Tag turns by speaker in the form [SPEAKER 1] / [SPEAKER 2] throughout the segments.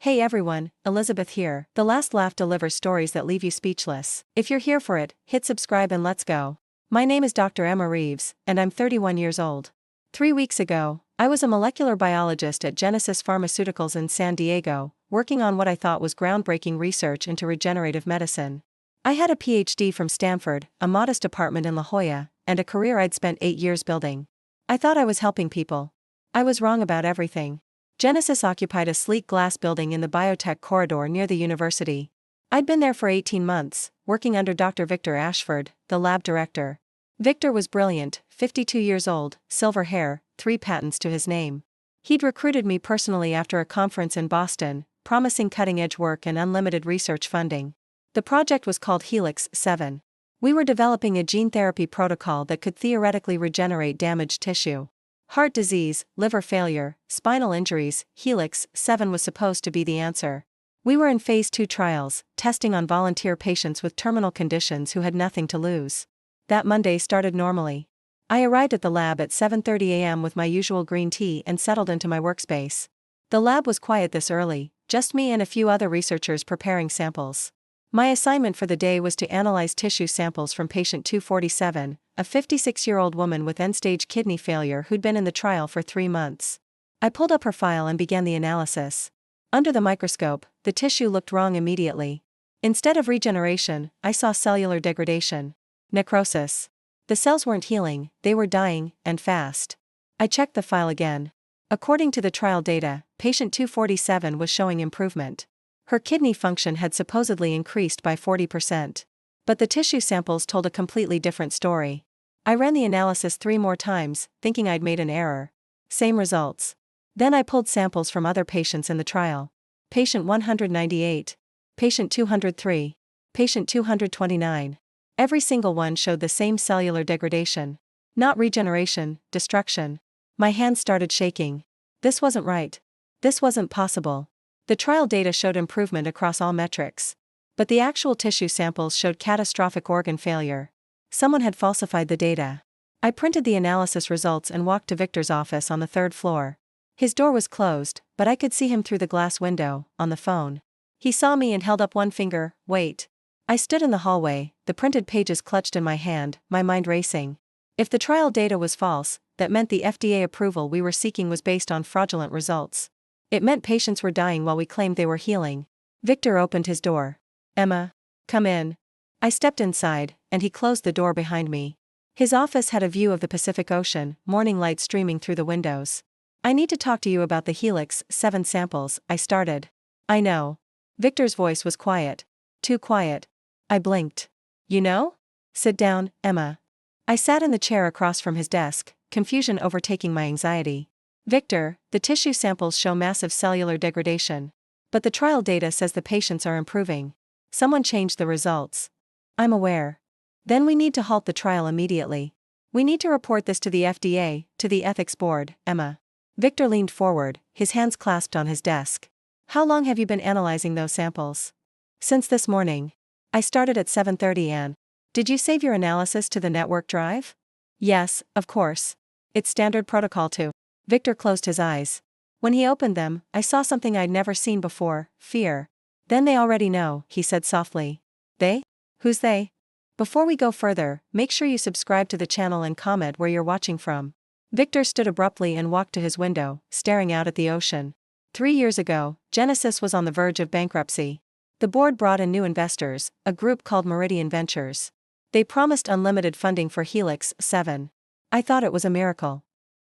[SPEAKER 1] Hey everyone, Elizabeth here. The Last Laugh delivers stories that leave you speechless. If you're here for it, hit subscribe and let's go. My name is Dr. Emma Reeves, and I'm 31 years old. 3 weeks ago, I was a molecular biologist at Genesis Pharmaceuticals in San Diego, working on what I thought was groundbreaking research into regenerative medicine. I had a PhD from Stanford, a modest apartment in La Jolla, and a career I'd spent 8 years building. I thought I was helping people. I was wrong about everything. Genesis occupied a sleek glass building in the biotech corridor near the university. I'd been there for 18 months, working under Dr. Victor Ashford, the lab director. Victor was brilliant, 52 years old, silver hair, 3 patents to his name. He'd recruited me personally after a conference in Boston, promising cutting-edge work and unlimited research funding. The project was called Helix 7. We were developing a gene therapy protocol that could theoretically regenerate damaged tissue. Heart disease, liver failure, spinal injuries, Helix 7 was supposed to be the answer. We were in phase 2 trials, testing on volunteer patients with terminal conditions who had nothing to lose. That Monday started normally. I arrived at the lab at 7:30 a.m. with my usual green tea and settled into my workspace. The lab was quiet this early, just me and a few other researchers preparing samples. My assignment for the day was to analyze tissue samples from patient 247, a 56-year-old woman with end-stage kidney failure who'd been in the trial for 3 months. I pulled up her file and began the analysis. Under the microscope, the tissue looked wrong immediately. Instead of regeneration, I saw cellular degradation. Necrosis. The cells weren't healing, they were dying, and fast. I checked the file again. According to the trial data, patient 247 was showing improvement. Her kidney function had supposedly increased by 40%. But the tissue samples told a completely different story. I ran the analysis 3 more times, thinking I'd made an error. Same results. Then I pulled samples from other patients in the trial. Patient 198. Patient 203. Patient 229. Every single one showed the same cellular degradation. Not regeneration, destruction. My hands started shaking. This wasn't right. This wasn't possible. The trial data showed improvement across all metrics. But the actual tissue samples showed catastrophic organ failure. Someone had falsified the data. I printed the analysis results and walked to Victor's office on the 3rd floor. His door was closed, but I could see him through the glass window, on the phone. He saw me and held up one finger. Wait. I stood in the hallway, the printed pages clutched in my hand, my mind racing. If the trial data was false, that meant the FDA approval we were seeking was based on fraudulent results. It meant patients were dying while we claimed they were healing. Victor opened his door. Emma, come in. I stepped inside, and he closed the door behind me. His office had a view of the Pacific Ocean, morning light streaming through the windows. I need to talk to you about the Helix 7 samples, I started. I know. Victor's voice was quiet. Too quiet. I blinked. You know? Sit down, Emma. I sat in the chair across from his desk, confusion overtaking my anxiety. Victor, the tissue samples show massive cellular degradation. But the trial data says the patients are improving. Someone changed the results. I'm aware. Then we need to halt the trial immediately. We need to report this to the FDA, to the ethics board, Emma. Victor leaned forward, his hands clasped on his desk. How long have you been analyzing those samples? Since this morning. I started at 7:30 a.m. Did you save your analysis to the network drive? Yes, of course. It's standard protocol too. Victor closed his eyes. When he opened them, I saw something I'd never seen before, fear. Then they already know, he said softly. They? Who's they? Before we go further, make sure you subscribe to the channel and comment where you're watching from. Victor stood abruptly and walked to his window, staring out at the ocean. 3 years ago, Genesis was on the verge of bankruptcy. The board brought in new investors, a group called Meridian Ventures. They promised unlimited funding for Helix 7. I thought it was a miracle.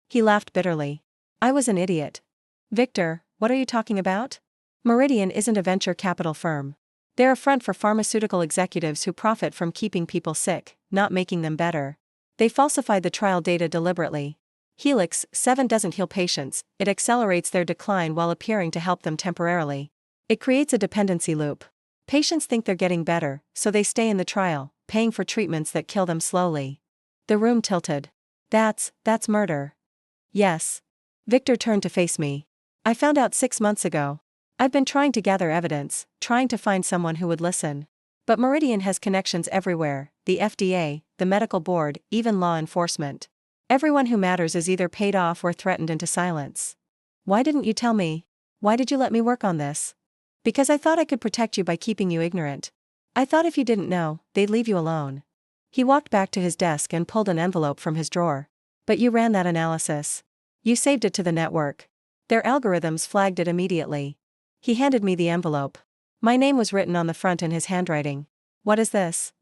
[SPEAKER 1] He laughed bitterly. I was an idiot. Victor, what are you talking about? Meridian isn't a venture capital firm. They're a front for pharmaceutical executives who profit from keeping people sick, not making them better. They falsified the trial data deliberately. Helix 7 doesn't heal patients, it accelerates their decline while appearing to help them temporarily. It creates a dependency loop. Patients think they're getting better, so they stay in the trial, paying for treatments that kill them slowly. The room tilted. That's murder. Yes. Victor turned to face me. I found out 6 months ago. I've been trying to gather evidence, trying to find someone who would listen. But Meridian has connections everywhere, the FDA, the medical board, even law enforcement. Everyone who matters is either paid off or threatened into silence. Why didn't you tell me? Why did you let me work on this? Because I thought I could protect you by keeping you ignorant. I thought if you didn't know, they'd leave you alone. He walked back to his desk and pulled an envelope from his drawer. But you ran that analysis. You saved it to the network. Their algorithms flagged it immediately. He handed me the envelope. My name was written on the front in his handwriting. What is this?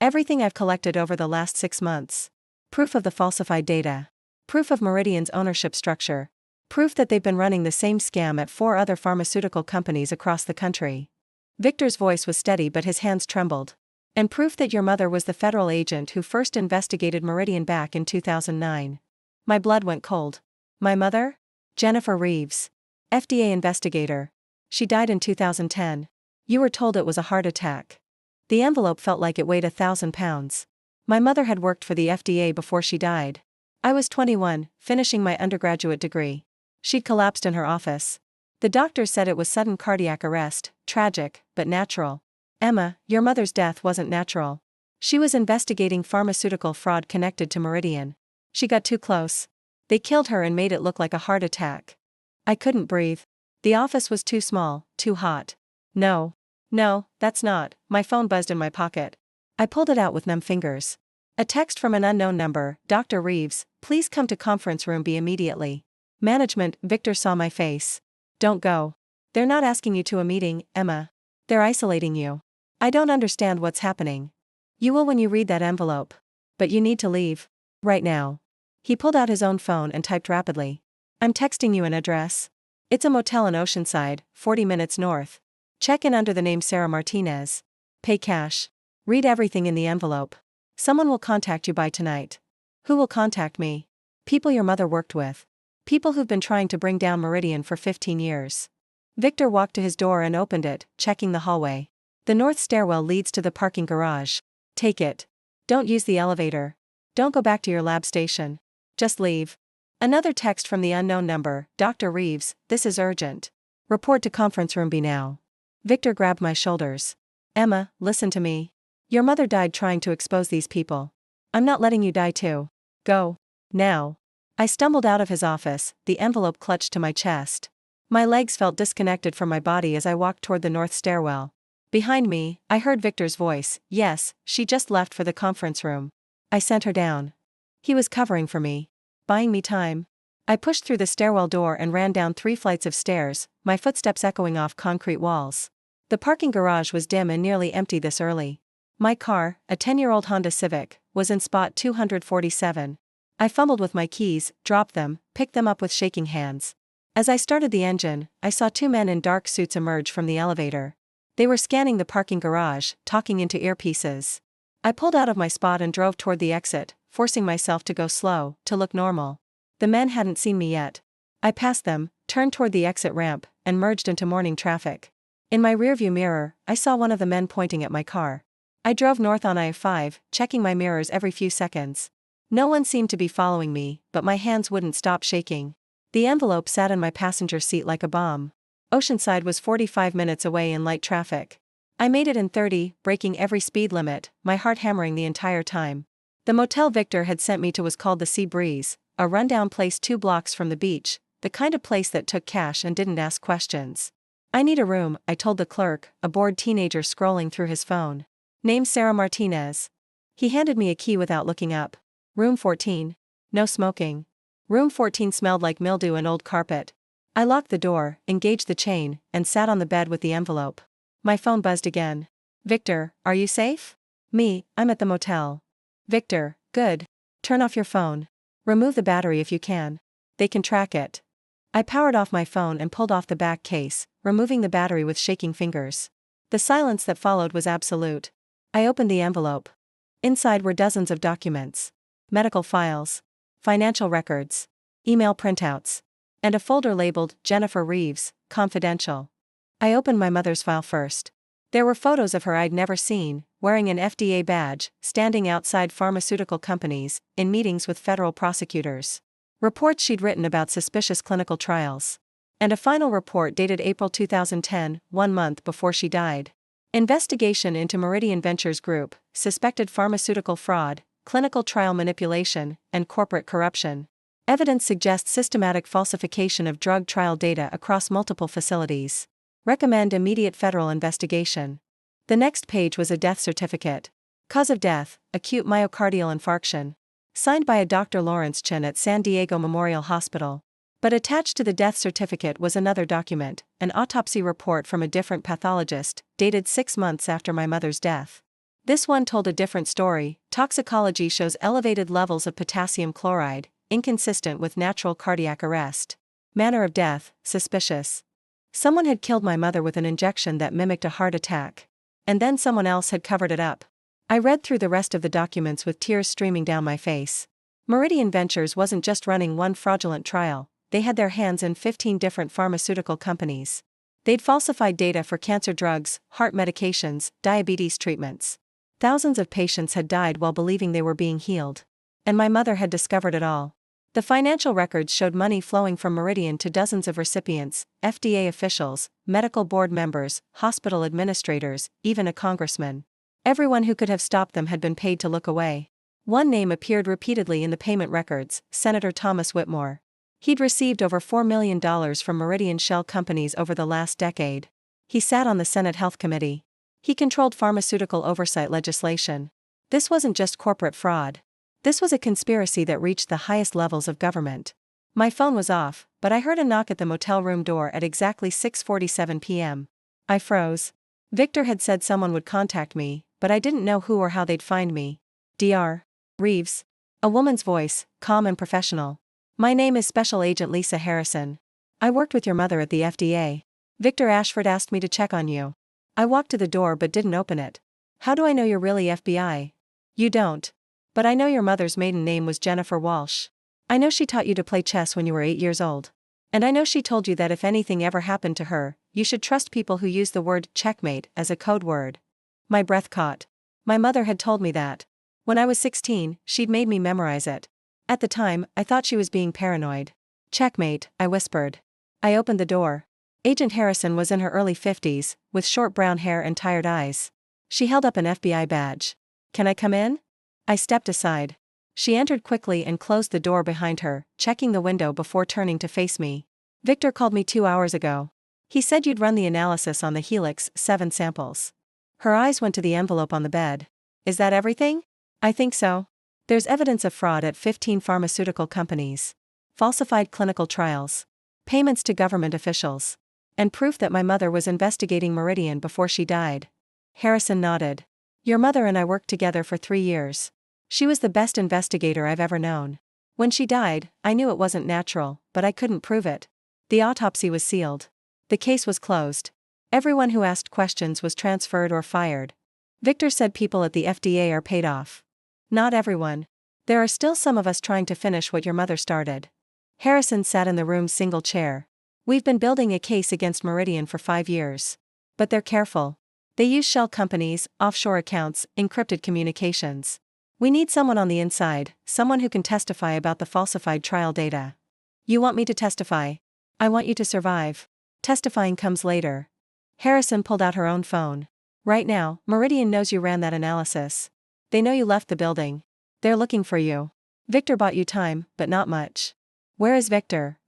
[SPEAKER 1] Everything I've collected over the last 6 months. Proof of the falsified data. Proof of Meridian's ownership structure. Proof that they've been running the same scam at 4 other pharmaceutical companies across the country. Victor's voice was steady but his hands trembled. And proof that your mother was the federal agent who first investigated Meridian back in 2009. My blood went cold. My mother? Jennifer Reeves. FDA investigator. She died in 2010. You were told it was a heart attack. The envelope felt like it weighed 1,000 pounds. My mother had worked for the FDA before she died. I was 21, finishing my undergraduate degree. She'd collapsed in her office. The doctors said it was sudden cardiac arrest, tragic, but natural. Emma, your mother's death wasn't natural. She was investigating pharmaceutical fraud connected to Meridian. She got too close. They killed her and made it look like a heart attack. I couldn't breathe. The office was too small, too hot. No, that's not. My phone buzzed in my pocket. I pulled it out with numb fingers. A text from an unknown number. Dr. Reeves, please come to conference room B immediately. Management. Victor saw my face. Don't go. They're not asking you to a meeting, Emma. They're isolating you. I don't understand what's happening. You will when you read that envelope. But you need to leave. Right now. He pulled out his own phone and typed rapidly. I'm texting you an address. It's a motel in Oceanside, 40 minutes north. Check in under the name Sarah Martinez. Pay cash. Read everything in the envelope. Someone will contact you by tonight. Who will contact me? People your mother worked with. People who've been trying to bring down Meridian for 15 years. Victor walked to his door and opened it, checking the hallway. The north stairwell leads to the parking garage. Take it. Don't use the elevator. Don't go back to your lab station. Just leave. Another text from the unknown number. Dr. Reeves, this is urgent. Report to conference room B now. Victor grabbed my shoulders. Emma, listen to me. Your mother died trying to expose these people. I'm not letting you die too. Go. Now. I stumbled out of his office, the envelope clutched to my chest. My legs felt disconnected from my body as I walked toward the north stairwell. Behind me, I heard Victor's voice. Yes, she just left for the conference room. I sent her down. He was covering for me. Buying me time. I pushed through the stairwell door and ran down 3 flights of stairs, my footsteps echoing off concrete walls. The parking garage was dim and nearly empty this early. My car, a 10-year-old Honda Civic, was in spot 247. I fumbled with my keys, dropped them, picked them up with shaking hands. As I started the engine, I saw 2 men in dark suits emerge from the elevator. They were scanning the parking garage, talking into earpieces. I pulled out of my spot and drove toward the exit, forcing myself to go slow, to look normal. The men hadn't seen me yet. I passed them, turned toward the exit ramp, and merged into morning traffic. In my rearview mirror, I saw one of the men pointing at my car. I drove north on I-5, checking my mirrors every few seconds. No one seemed to be following me, but my hands wouldn't stop shaking. The envelope sat in my passenger seat like a bomb. Oceanside was 45 minutes away in light traffic. I made it in 30, breaking every speed limit, my heart hammering the entire time. The motel Victor had sent me to was called the Sea Breeze, a rundown place 2 blocks from the beach, the kind of place that took cash and didn't ask questions. I need a room, I told the clerk, a bored teenager scrolling through his phone. Name Sarah Martinez. He handed me a key without looking up. Room 14. No smoking. Room 14 smelled like mildew and old carpet. I locked the door, engaged the chain, and sat on the bed with the envelope. My phone buzzed again. Victor, are you safe? Me, I'm at the motel. Victor, good. Turn off your phone. Remove the battery if you can. They can track it. I powered off my phone and pulled off the back case, removing the battery with shaking fingers. The silence that followed was absolute. I opened the envelope. Inside were dozens of documents. Medical files. Financial records. Email printouts. And a folder labeled, Jennifer Reeves, Confidential. I opened my mother's file first. There were photos of her I'd never seen, wearing an FDA badge, standing outside pharmaceutical companies, in meetings with federal prosecutors. Reports she'd written about suspicious clinical trials. And a final report dated April 2010, 1 month before she died. Investigation into Meridian Ventures Group, suspected pharmaceutical fraud, clinical trial manipulation, and corporate corruption. Evidence suggests systematic falsification of drug trial data across multiple facilities. Recommend immediate federal investigation. The next page was a death certificate. Cause of death, acute myocardial infarction. Signed by a Dr. Lawrence Chen at San Diego Memorial Hospital. But attached to the death certificate was another document, an autopsy report from a different pathologist, dated 6 months after my mother's death. This one told a different story. Toxicology shows elevated levels of potassium chloride, inconsistent with natural cardiac arrest. Manner of death, suspicious. Someone had killed my mother with an injection that mimicked a heart attack. And then someone else had covered it up. I read through the rest of the documents with tears streaming down my face. Meridian Ventures wasn't just running one fraudulent trial, they had their hands in 15 different pharmaceutical companies. They'd falsified data for cancer drugs, heart medications, diabetes treatments. Thousands of patients had died while believing they were being healed. And my mother had discovered it all. The financial records showed money flowing from Meridian to dozens of recipients, FDA officials, medical board members, hospital administrators, even a congressman. Everyone who could have stopped them had been paid to look away. One name appeared repeatedly in the payment records, Senator Thomas Whitmore. He'd received over $4 million from Meridian shell companies over the last decade. He sat on the Senate Health Committee. He controlled pharmaceutical oversight legislation. This wasn't just corporate fraud. This was a conspiracy that reached the highest levels of government. My phone was off, but I heard a knock at the motel room door at exactly 6:47 p.m. I froze. Victor had said someone would contact me, but I didn't know who or how they'd find me. Dr. Reeves. A woman's voice, calm and professional. My name is Special Agent Lisa Harrison. I worked with your mother at the FDA. Victor Ashford asked me to check on you. I walked to the door but didn't open it. How do I know you're really FBI? You don't. But I know your mother's maiden name was Jennifer Walsh. I know she taught you to play chess when you were 8 years old. And I know she told you that if anything ever happened to her, you should trust people who use the word checkmate as a code word. My breath caught. My mother had told me that. When I was 16, she'd made me memorize it. At the time, I thought she was being paranoid. Checkmate, I whispered. I opened the door. Agent Harrison was in her early 50s, with short brown hair and tired eyes. She held up an FBI badge. Can I come in? I stepped aside. She entered quickly and closed the door behind her, checking the window before turning to face me. Victor called me 2 hours ago. He said you'd run the analysis on the Helix 7 samples. Her eyes went to the envelope on the bed. Is that everything? I think so. There's evidence of fraud at 15 pharmaceutical companies. Falsified clinical trials. Payments to government officials. And proof that my mother was investigating Meridian before she died. Harrison nodded. Your mother and I worked together for 3 years. She was the best investigator I've ever known. When she died, I knew it wasn't natural, but I couldn't prove it. The autopsy was sealed. The case was closed. Everyone who asked questions was transferred or fired. Victor said people at the FDA are paid off. Not everyone. There are still some of us trying to finish what your mother started. Harrison sat in the room's single chair. We've been building a case against Meridian for 5 years. But they're careful. They use shell companies, offshore accounts, encrypted communications. We need someone on the inside, someone who can testify about the falsified trial data. You want me to testify? I want you to survive. Testifying comes later. Harrison pulled out her own phone. Right now, Meridian knows you ran that analysis. They know you left the building. They're looking for you. Victor bought you time, but not much. Where is Victor?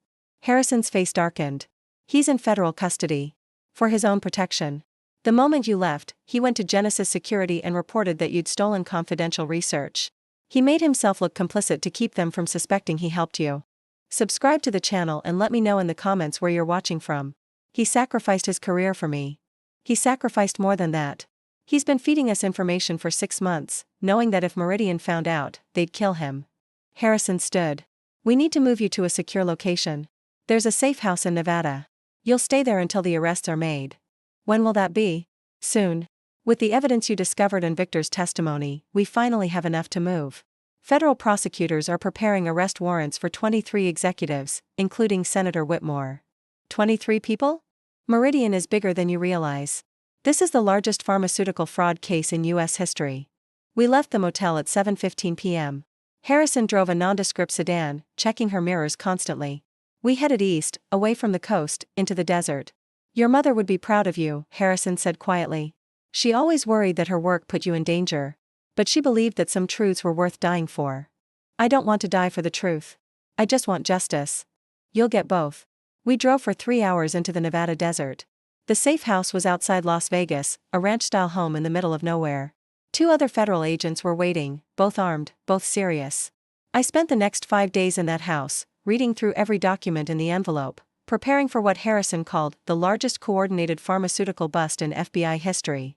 [SPEAKER 1] Harrison's face darkened. He's in federal custody. For his own protection. The moment you left, he went to Genesis Security and reported that you'd stolen confidential research. He made himself look complicit to keep them from suspecting he helped you. Subscribe to the channel and let me know in the comments where you're watching from. He sacrificed his career for me. He sacrificed more than that. He's been feeding us information for 6 months, knowing that if Meridian found out, they'd kill him. Harrison stood. We need to move you to a secure location. There's a safe house in Nevada. You'll stay there until the arrests are made. When will that be? Soon. With the evidence you discovered and Victor's testimony, we finally have enough to move. Federal prosecutors are preparing arrest warrants for 23 executives, including Senator Whitmore. 23 people? Meridian is bigger than you realize. This is the largest pharmaceutical fraud case in U.S. history. We left the motel at 7:15 p.m. Harrison drove a nondescript sedan, checking her mirrors constantly. We headed east, away from the coast, into the desert. Your mother would be proud of you, Harrison said quietly. She always worried that her work put you in danger. But she believed that some truths were worth dying for. I don't want to die for the truth. I just want justice. You'll get both. We drove for 3 hours into the Nevada desert. The safe house was outside Las Vegas, a ranch-style home in the middle of nowhere. 2 other federal agents were waiting, both armed, both serious. I spent the next 5 days in that house, reading through every document in the envelope, preparing for what Harrison called the largest coordinated pharmaceutical bust in FBI history.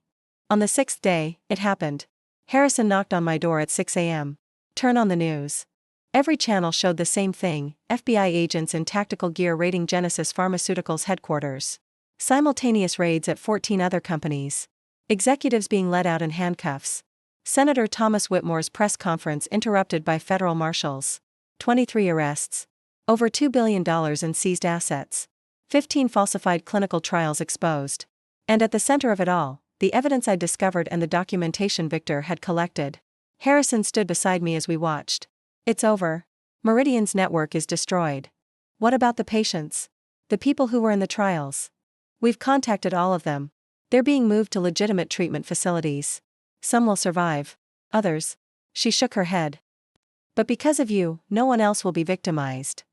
[SPEAKER 1] On the 6th day, it happened. Harrison knocked on my door at 6 a.m. Turn on the news. Every channel showed the same thing: FBI agents in tactical gear raiding Genesis Pharmaceuticals headquarters. Simultaneous raids at 14 other companies. Executives being let out in handcuffs. Senator Thomas Whitmore's press conference interrupted by federal marshals. 23 arrests. Over $2 billion in seized assets. 15 falsified clinical trials exposed. And at the center of it all, the evidence I discovered and the documentation Victor had collected. Harrison stood beside me as we watched. It's over. Meridian's network is destroyed. What about the patients? The people who were in the trials? We've contacted all of them. They're being moved to legitimate treatment facilities. Some will survive. Others. She shook her head. But because of you, no one else will be victimized.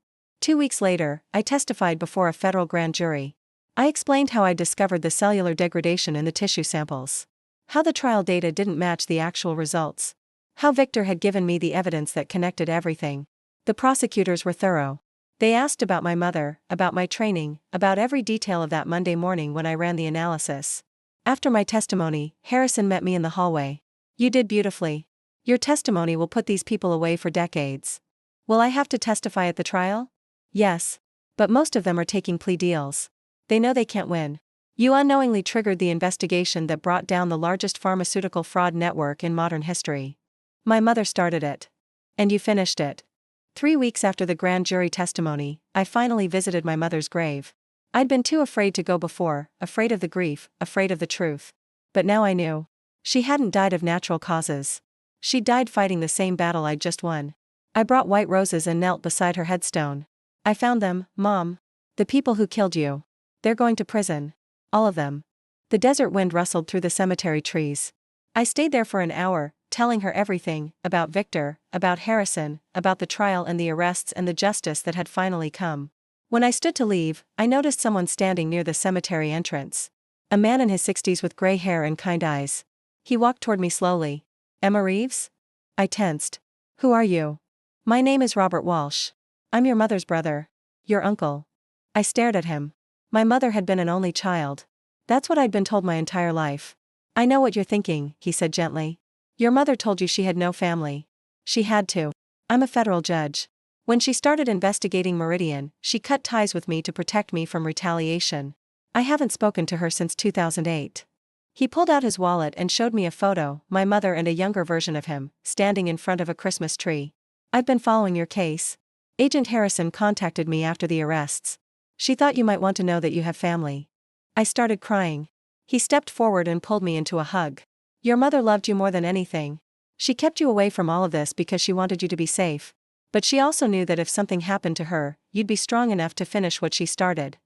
[SPEAKER 1] 2 weeks later, I testified before a federal grand jury. I explained how I discovered the cellular degradation in the tissue samples. How the trial data didn't match the actual results. How Victor had given me the evidence that connected everything. The prosecutors were thorough. They asked about my mother, about my training, about every detail of that Monday morning when I ran the analysis. After my testimony, Harrison met me in the hallway. You did beautifully. Your testimony will put these people away for decades. Will I have to testify at the trial? Yes. But most of them are taking plea deals. They know they can't win. You unknowingly triggered the investigation that brought down the largest pharmaceutical fraud network in modern history. My mother started it. And you finished it. 3 weeks after the grand jury testimony, I finally visited my mother's grave. I'd been too afraid to go before, afraid of the grief, afraid of the truth. But now I knew. She hadn't died of natural causes. She died fighting the same battle I'd just won. I brought white roses and knelt beside her headstone. I found them, Mom. The people who killed you. They're going to prison. All of them. The desert wind rustled through the cemetery trees. I stayed there for an hour, telling her everything, about Victor, about Harrison, about the trial and the arrests and the justice that had finally come. When I stood to leave, I noticed someone standing near the cemetery entrance. A man in his 60s with gray hair and kind eyes. He walked toward me slowly. Emma Reeves? I tensed. Who are you? My name is Robert Walsh. I'm your mother's brother. Your uncle. I stared at him. My mother had been an only child. That's what I'd been told my entire life. I know what you're thinking, he said gently. Your mother told you she had no family. She had to. I'm a federal judge. When she started investigating Meridian, she cut ties with me to protect me from retaliation. I haven't spoken to her since 2008. He pulled out his wallet and showed me a photo, my mother and a younger version of him, standing in front of a Christmas tree. I've been following your case. Agent Harrison contacted me after the arrests. She thought you might want to know that you have family. I started crying. He stepped forward and pulled me into a hug. Your mother loved you more than anything. She kept you away from all of this because she wanted you to be safe. But she also knew that if something happened to her, you'd be strong enough to finish what she started.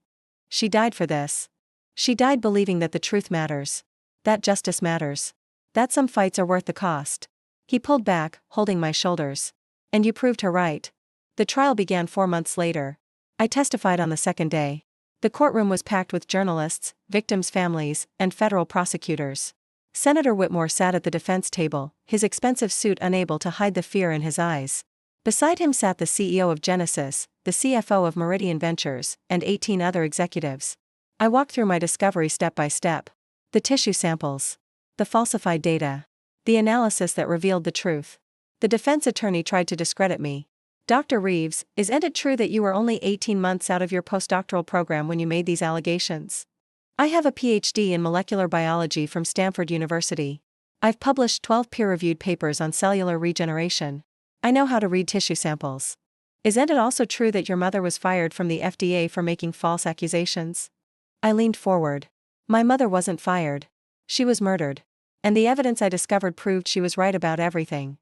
[SPEAKER 1] She died for this. She died believing that the truth matters. That justice matters. That some fights are worth the cost. He pulled back, holding my shoulders. And you proved her right. The trial began 4 months later. I testified on the second day. The courtroom was packed with journalists, victims' families, and federal prosecutors. Senator Whitmore sat at the defense table, his expensive suit unable to hide the fear in his eyes. Beside him sat the CEO of Genesis, the CFO of Meridian Ventures, and 18 other executives. I walked through my discovery step by step. The tissue samples. The falsified data. The analysis that revealed the truth. The defense attorney tried to discredit me. Dr. Reeves, isn't it true that you were only 18 months out of your postdoctoral program when you made these allegations? I have a PhD in molecular biology from Stanford University. I've published 12 peer-reviewed papers on cellular regeneration. I know how to read tissue samples. Isn't it also true that your mother was fired from the FDA for making false accusations? I leaned forward. My mother wasn't fired. She was murdered. And the evidence I discovered proved she was right about everything.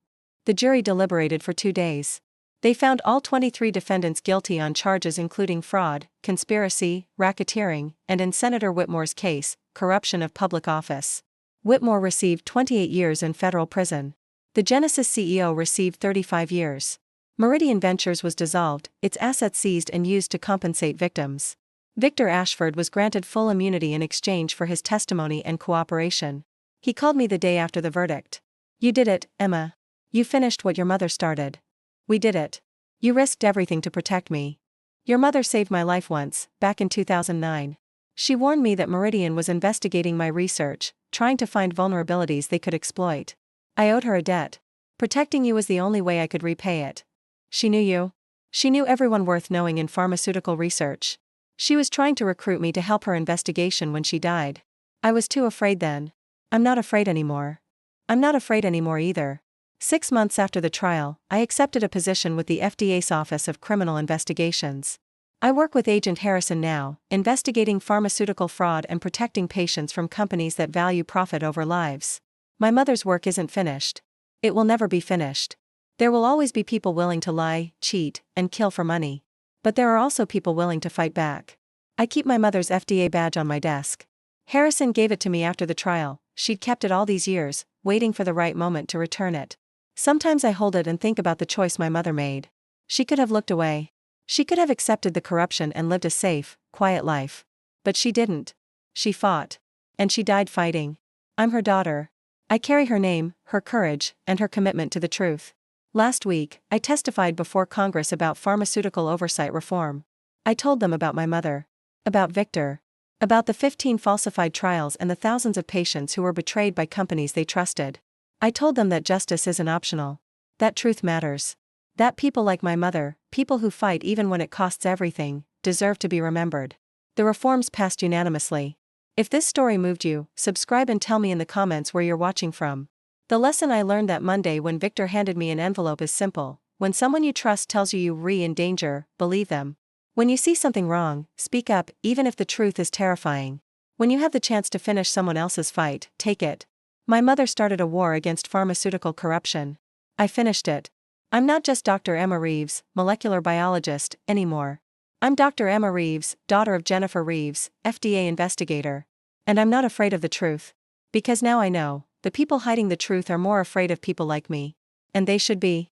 [SPEAKER 1] The jury deliberated for 2 days. They found all 23 defendants guilty on charges including fraud, conspiracy, racketeering, and in Senator Whitmore's case, corruption of public office. Whitmore received 28 years in federal prison. The Genesis CEO received 35 years. Meridian Ventures was dissolved, its assets seized and used to compensate victims. Victor Ashford was granted full immunity in exchange for his testimony and cooperation. He called me the day after the verdict. "You did it, Emma. You finished what your mother started. We did it. You risked everything to protect me. Your mother saved my life once, back in 2009. She warned me that Meridian was investigating my research, trying to find vulnerabilities they could exploit. I owed her a debt. Protecting you was the only way I could repay it. She knew you. She knew everyone worth knowing in pharmaceutical research. She was trying to recruit me to help her investigation when she died. I was too afraid then. I'm not afraid anymore. I'm not afraid anymore either." 6 months after the trial, I accepted a position with the FDA's Office of Criminal Investigations. I work with Agent Harrison now, investigating pharmaceutical fraud and protecting patients from companies that value profit over lives. My mother's work isn't finished. It will never be finished. There will always be people willing to lie, cheat, and kill for money. But there are also people willing to fight back. I keep my mother's FDA badge on my desk. Harrison gave it to me after the trial. She'd kept it all these years, waiting for the right moment to return it. Sometimes I hold it and think about the choice my mother made. She could have looked away. She could have accepted the corruption and lived a safe, quiet life. But she didn't. She fought. And she died fighting. I'm her daughter. I carry her name, her courage, and her commitment to the truth. Last week, I testified before Congress about pharmaceutical oversight reform. I told them about my mother. About Victor. About the 15 falsified trials and the thousands of patients who were betrayed by companies they trusted. I told them that justice isn't optional. That truth matters. That people like my mother, people who fight even when it costs everything, deserve to be remembered. The reforms passed unanimously. If this story moved you, subscribe and tell me in the comments where you're watching from. The lesson I learned that Monday when Victor handed me an envelope is simple. When someone you trust tells you you're in danger, believe them. When you see something wrong, speak up, even if the truth is terrifying. When you have the chance to finish someone else's fight, take it. My mother started a war against pharmaceutical corruption. I finished it. I'm not just Dr. Emma Reeves, molecular biologist, anymore. I'm Dr. Emma Reeves, daughter of Jennifer Reeves, FDA investigator. And I'm not afraid of the truth. Because now I know, the people hiding the truth are more afraid of people like me. And they should be.